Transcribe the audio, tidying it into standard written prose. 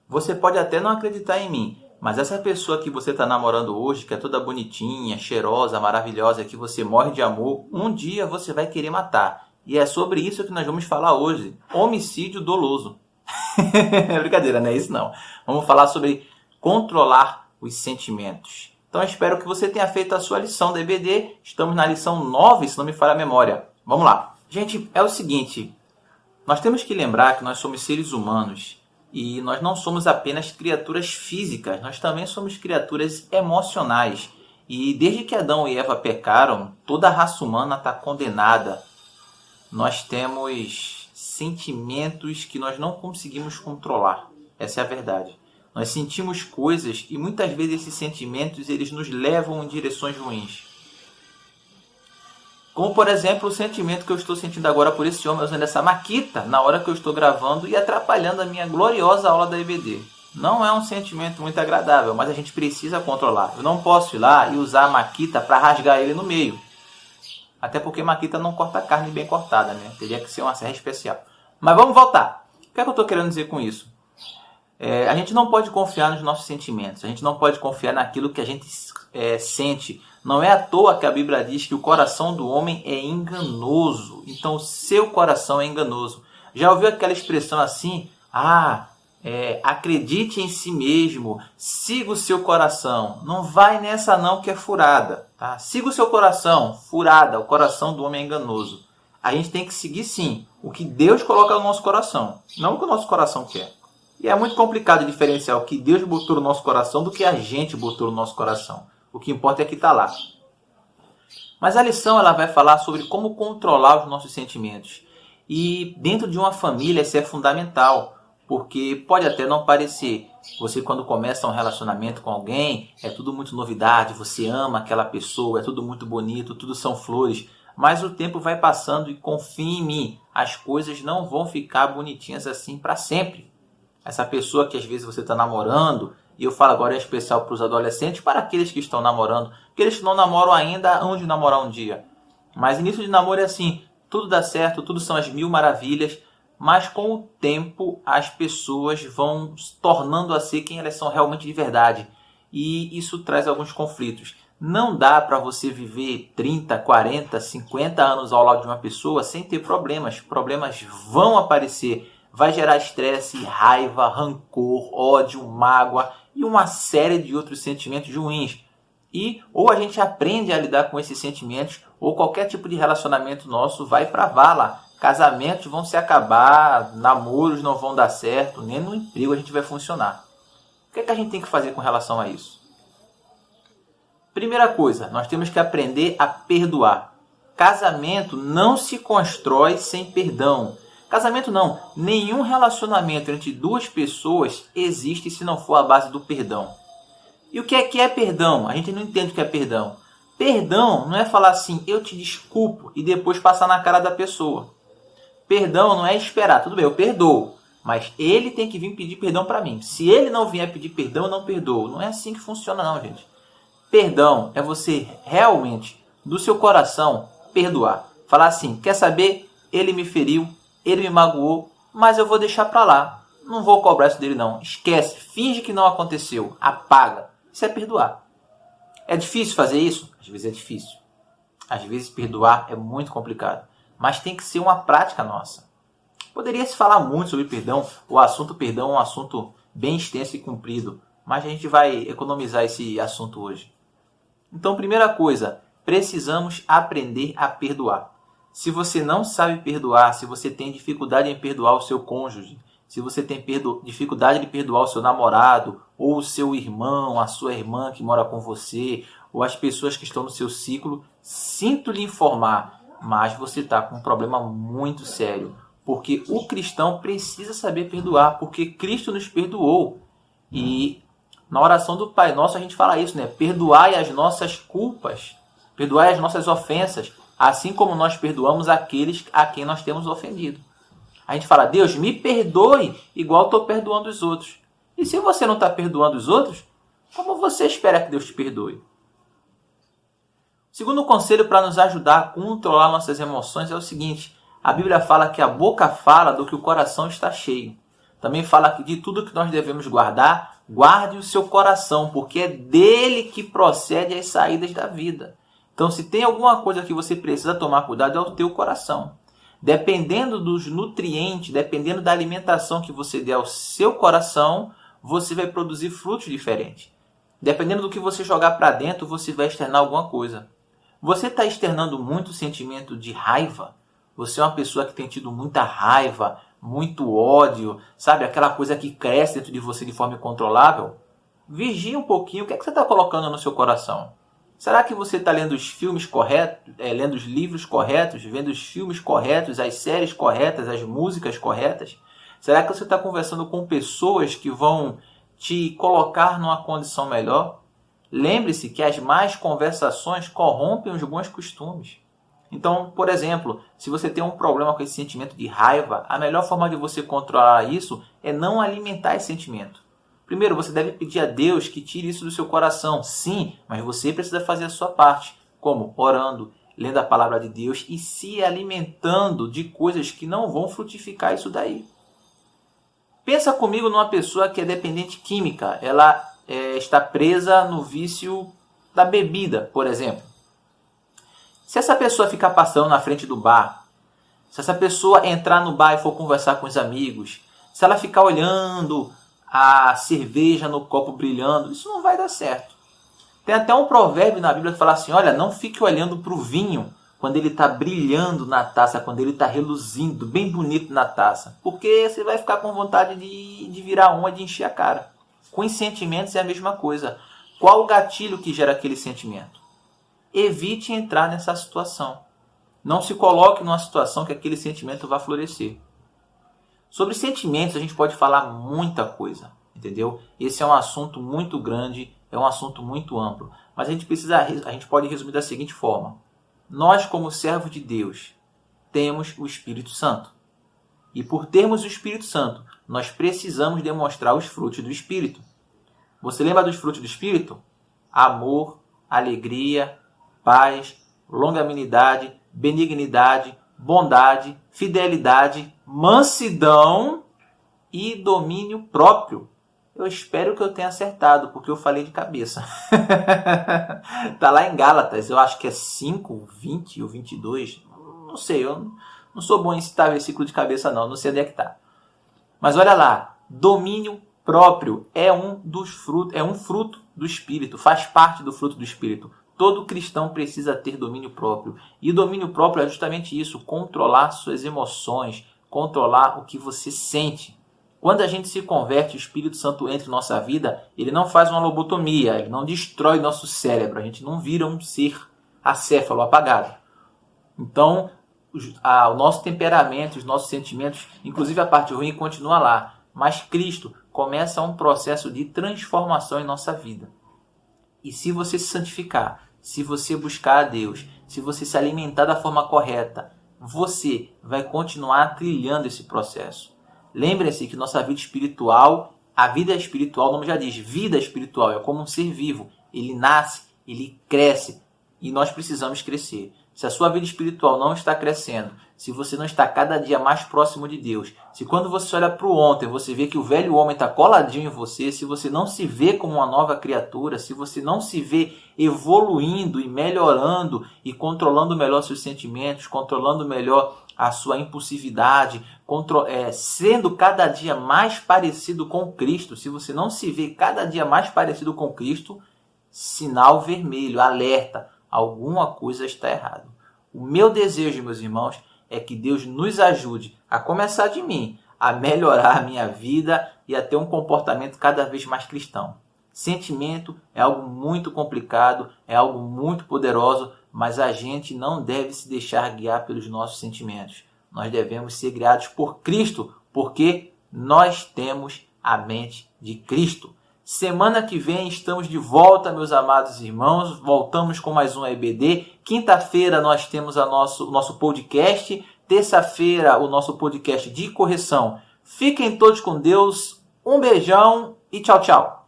Você pode até não acreditar em mim, mas essa pessoa que você está namorando hoje, que é toda bonitinha, cheirosa, maravilhosa, que você morre de amor, um dia você vai querer matar. E é sobre isso que nós vamos falar hoje. Homicídio doloso. Brincadeira, não é isso não. Vamos falar sobre controlar os sentimentos. Então eu espero que você tenha feito a sua lição da EBD. Estamos na lição 9, se não me falha a memória. Vamos lá. Gente, é o seguinte. Nós temos que lembrar que nós somos seres humanos e nós não somos apenas criaturas físicas. Nós também somos criaturas emocionais. E desde que Adão e Eva pecaram, toda a raça humana está condenada. Nós temos sentimentos que nós não conseguimos controlar. Essa é a verdade. Nós sentimos coisas e muitas vezes esses sentimentos eles nos levam em direções ruins. Como, por exemplo, o sentimento que eu estou sentindo agora por esse homem usando essa maquita na hora que eu estou gravando e atrapalhando a minha gloriosa aula da EBD. Não é um sentimento muito agradável, mas a gente precisa controlar. Eu não posso ir lá e usar a maquita para rasgar ele no meio. Até porque maquita não corta carne bem cortada, né? Teria que ser uma serra especial. Mas vamos voltar. O que é que eu estou querendo dizer com isso? A gente não pode confiar nos nossos sentimentos. A gente não pode confiar naquilo que a gente sente. Não é à toa que a Bíblia diz que o coração do homem é enganoso. Então, o seu coração é enganoso. Já ouviu aquela expressão assim? Acredite em si mesmo. Siga o seu coração. Não vai nessa não que é furada. Tá? Siga o seu coração. Furada. O coração do homem é enganoso. A gente tem que seguir sim o que Deus coloca no nosso coração. Não o que o nosso coração quer. E é muito complicado diferenciar o que Deus botou no nosso coração do que a gente botou no nosso coração. O que importa é que está lá. Mas a lição ela vai falar sobre como controlar os nossos sentimentos. E dentro de uma família isso é fundamental. Porque pode até não parecer. Você quando começa um relacionamento com alguém, é tudo muito novidade. Você ama aquela pessoa, é tudo muito bonito, tudo são flores. Mas o tempo vai passando e confie em mim. As coisas não vão ficar bonitinhas assim para sempre. Essa pessoa que às vezes você está namorando, e eu falo agora em especial para os adolescentes, para aqueles que estão namorando, aqueles que não namoram ainda, hão de namorar um dia. Mas início de namoro é assim, tudo dá certo, tudo são as mil maravilhas, mas com o tempo as pessoas vão se tornando a ser quem elas são realmente de verdade. E isso traz alguns conflitos. Não dá para você viver 30, 40, 50 anos ao lado de uma pessoa sem ter problemas. Problemas vão aparecer. Vai gerar estresse, raiva, rancor, ódio, mágoa e uma série de outros sentimentos ruins. E ou a gente aprende a lidar com esses sentimentos, ou qualquer tipo de relacionamento nosso vai para vala. Casamentos vão se acabar, namoros não vão dar certo, nem no emprego a gente vai funcionar. O que é que a gente tem que fazer com relação a isso? Primeira coisa, nós temos que aprender a perdoar. Casamento não se constrói sem perdão. Casamento não, nenhum relacionamento entre duas pessoas existe se não for a base do perdão. E o que é perdão? A gente não entende o que é perdão. Perdão não é falar assim, eu te desculpo e depois passar na cara da pessoa. Perdão não é esperar, tudo bem, eu perdoo, mas ele tem que vir pedir perdão para mim. Se ele não vier pedir perdão, eu não perdoo. Não é assim que funciona não, gente. Perdão é você realmente, do seu coração, perdoar. Falar assim, quer saber? Ele me feriu. Ele me magoou, mas eu vou deixar para lá. Não vou cobrar isso dele não. Esquece, finge que não aconteceu. Apaga. Isso é perdoar. É difícil fazer isso? Às vezes é difícil. Às vezes perdoar é muito complicado. Mas tem que ser uma prática nossa. Poderia se falar muito sobre perdão. O assunto perdão é um assunto bem extenso e comprido. Mas a gente vai economizar esse assunto hoje. Então, primeira coisa, precisamos aprender a perdoar. Se você não sabe perdoar, se você tem dificuldade em perdoar o seu cônjuge, se você tem dificuldade de perdoar o seu namorado, ou o seu irmão, a sua irmã que mora com você, ou as pessoas que estão no seu ciclo, sinto lhe informar, mas você está com um problema muito sério. Porque o cristão precisa saber perdoar, porque Cristo nos perdoou. E na oração do Pai Nosso a gente fala isso, né? Perdoai as nossas culpas, perdoai as nossas ofensas, assim como nós perdoamos aqueles a quem nós temos ofendido. A gente fala, Deus, me perdoe igual estou perdoando os outros. E se você não está perdoando os outros, como você espera que Deus te perdoe? Segundo conselho para nos ajudar a controlar nossas emoções é o seguinte. A Bíblia fala que a boca fala do que o coração está cheio. também fala que de tudo que nós devemos guardar, guarde o seu coração, porque é dele que procede as saídas da vida. Então, se tem alguma coisa que você precisa tomar cuidado, é o teu coração. Dependendo dos nutrientes, dependendo da alimentação que você der ao seu coração, você vai produzir frutos diferentes. Dependendo do que você jogar para dentro, você vai externar alguma coisa. Você está externando muito sentimento de raiva? Você é uma pessoa que tem tido muita raiva, muito ódio, sabe? Aquela coisa que cresce dentro de você de forma incontrolável? Vigie um pouquinho. O que é que você está colocando no seu coração? Será que você está lendo os filmes corretos, lendo os livros corretos, vendo os filmes corretos, as séries corretas, as músicas corretas? Será que você está conversando com pessoas que vão te colocar numa condição melhor? Lembre-se que as más conversações corrompem os bons costumes. Então, por exemplo, se você tem um problema com esse sentimento de raiva, a melhor forma de você controlar isso é não alimentar esse sentimento. Primeiro, você deve pedir a Deus que tire isso do seu coração. Sim, mas você precisa fazer a sua parte. Como? Orando, lendo a palavra de Deus e se alimentando de coisas que não vão frutificar isso daí. Pensa comigo numa pessoa que é dependente química. Ela está presa no vício da bebida, por exemplo. Se essa pessoa ficar passando na frente do bar, se essa pessoa entrar no bar e for conversar com os amigos, se ela ficar olhando a cerveja no copo brilhando, isso não vai dar certo. Tem até um provérbio na Bíblia que fala assim, olha, não fique olhando para o vinho quando ele está brilhando na taça, quando ele está reluzindo, bem bonito na taça. Porque você vai ficar com vontade de virar uma, de encher a cara. Com os sentimentos é a mesma coisa. Qual o gatilho que gera aquele sentimento? Evite entrar nessa situação. Não se coloque numa situação que aquele sentimento vai florescer. Sobre sentimentos a gente pode falar muita coisa, entendeu? Esse é um assunto muito grande, é um assunto muito amplo. Mas a gente pode resumir da seguinte forma. Nós, como servos de Deus, temos o Espírito Santo. E por termos o Espírito Santo, nós precisamos demonstrar os frutos do Espírito. Você lembra dos frutos do Espírito? Amor, alegria, paz, longanimidade, benignidade, bondade, fidelidade, mansidão e domínio próprio. Eu espero que eu tenha acertado, porque eu falei de cabeça. Está lá em Gálatas, eu acho que é 5, 20 ou 22. Não sei, eu não sou bom em citar versículo de cabeça não sei onde é que está. Mas olha lá, domínio próprio é um fruto do Espírito, faz parte do fruto do Espírito. Todo cristão precisa ter domínio próprio. E domínio próprio é justamente isso, controlar suas emoções, controlar o que você sente. Quando a gente se converte, o Espírito Santo entra em nossa vida, ele não faz uma lobotomia, ele não destrói nosso cérebro, a gente não vira um ser acéfalo, apagado. Então, o nosso temperamento, os nossos sentimentos, inclusive a parte ruim, continua lá. Mas Cristo começa um processo de transformação em nossa vida. E se você se santificar, se você buscar a Deus, se você se alimentar da forma correta, você vai continuar trilhando esse processo. Lembre-se que nossa vida espiritual, a vida espiritual, o nome já diz, vida espiritual, é como um ser vivo. Ele nasce, ele cresce e nós precisamos crescer. Se a sua vida espiritual não está crescendo, se você não está cada dia mais próximo de Deus, se quando você olha para o ontem, você vê que o velho homem está coladinho em você, se você não se vê como uma nova criatura, se você não se vê evoluindo e melhorando e controlando melhor seus sentimentos, controlando melhor a sua impulsividade, sendo cada dia mais parecido com Cristo, se você não se vê cada dia mais parecido com Cristo, sinal vermelho, alerta, alguma coisa está errada. O meu desejo, meus irmãos, é que Deus nos ajude, a começar de mim, a melhorar a minha vida e a ter um comportamento cada vez mais cristão. Sentimento é algo muito complicado, é algo muito poderoso, mas a gente não deve se deixar guiar pelos nossos sentimentos. Nós devemos ser guiados por Cristo, porque nós temos a mente de Cristo. Semana que vem estamos de volta, meus amados irmãos. Voltamos com mais um EBD. Quinta-feira nós temos o nosso podcast. Terça-feira o nosso podcast de correção. Fiquem todos com Deus. Um beijão e tchau, tchau.